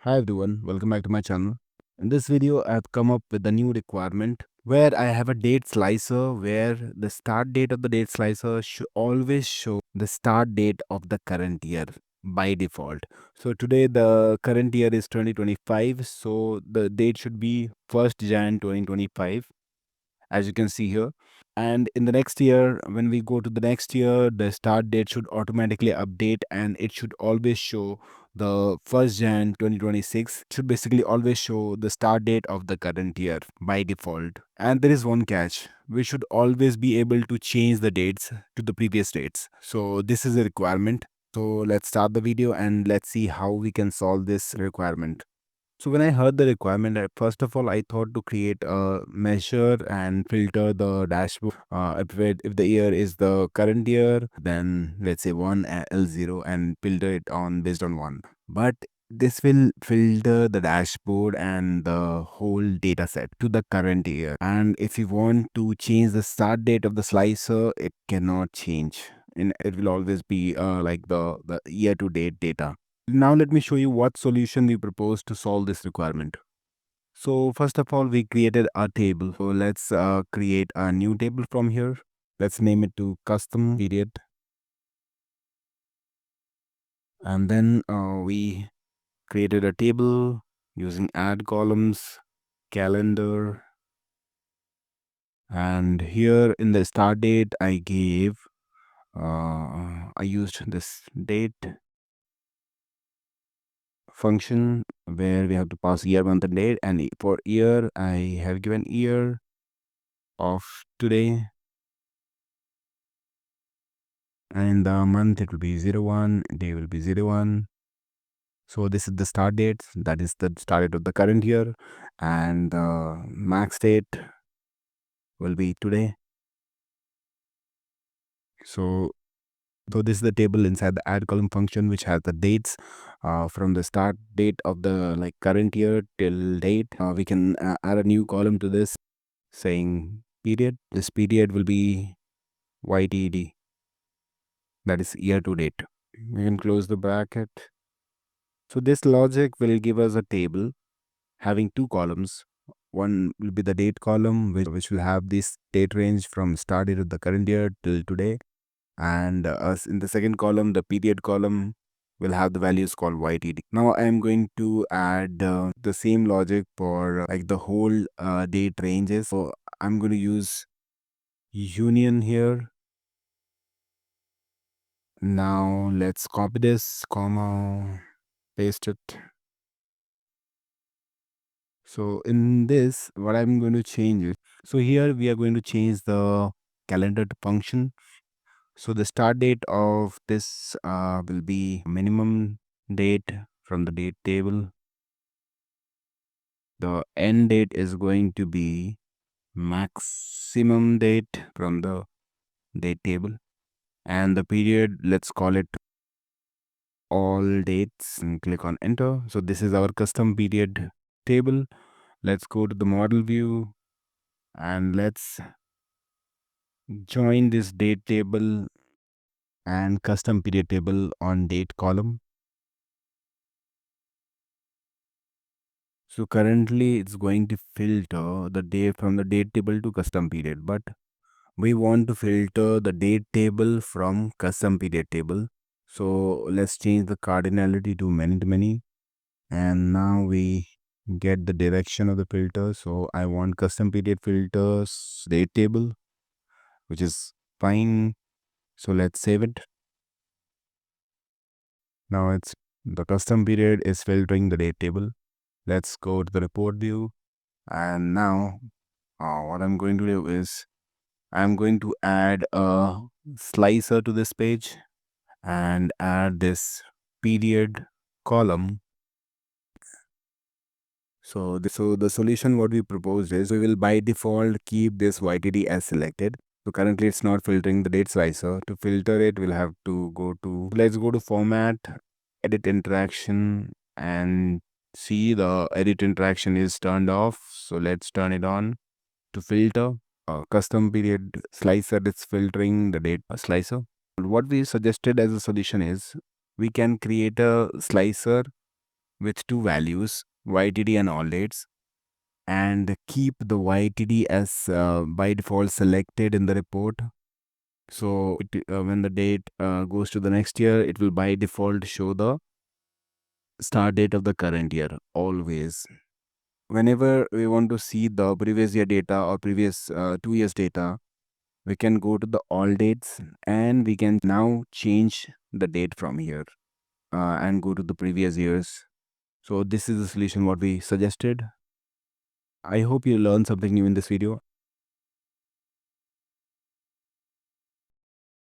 Hi everyone, welcome back to my channel. In this video, I've come up with a new requirement where I have a date slicer where the start date of the date slicer should always show the start date of the current year by default. So today the current year is 2025, so the date should be 1st Jan 2025 as you can see here. And in the next year, when we go to the next year, the start date should automatically update and it should always show the 1st Jan 2026. It should basically always show the start date of the current year by default. And there is one catch. We should always be able to change the dates to the previous dates. So this is a requirement. So let's start the video and let's see how we can solve this requirement. So when I heard the requirement, first of all, I thought to create a measure and filter the dashboard. If the year is the current year, then let's say one L0 and filter it on based on one. But this will filter the dashboard and the whole data set to the current year. And if you want to change the start date of the slicer, it cannot change. And it will always be like the year to date data. Now let me show you what solution we propose to solve this requirement. So first of all, we created a table. So let's create a new table from here. Let's name it to custom period. And then we created a table using add columns, calendar. And here in the start date, I used this date function where we have to pass year, month, and date. And for year, I have given year of today, and the month it will be 01, day will be 01. So this is the start date, that is the start date of the current year, and the max date will be today. So this is the table inside the add column function, which has the dates from the start date of the current year till date. We can add a new column to this saying period. This period will be YTD, that is year to date. We can close the bracket. So this logic will give us a table having two columns. One will be the date column, which will have this date range from start date of the current year till today. And in the second column, the period column will have the values called YTD. Now I am going to add the same logic for the whole date ranges. So I'm going to use union here. Now let's copy this, comma, paste it. So in this, what I'm going to change is, so here we are going to change the calendar to function. So the start date of this will be minimum date from the date table. The end date is going to be maximum date from the date table. And the period, let's call it all dates and click on enter. So this is our custom period table. Let's go to the model view and let's join this date table and custom period table on date column. So currently it's going to filter the day from the date table to custom period, but we want to filter the date table from custom period table. So let's change the cardinality to many to many. And now we get the direction of the filter. So I want custom period filters date table, which is fine. So let's save it. Now it's the custom period is filtering the date table. Let's go to the report view. And now what I'm going to do is I'm going to add a slicer to this page and add this period column. So the solution what we proposed is we will by default keep this YTD as selected. So currently it's not filtering the date slicer. To filter it, we'll have to let's go to format, edit interaction, and see the edit interaction is turned off. So let's turn it on. To filter custom period slicer, it's filtering the date slicer. What we suggested as a solution is we can create a slicer with two values, YTD and all dates, and keep the YTD as by default selected in the report. So when the date goes to the next year, it will by default show the start date of the current year always. Whenever we want to see the previous year data or previous 2 years data, we can go to the all dates and we can now change the date from here and go to the previous years. So this is the solution what we suggested. I hope you learned something new in this video.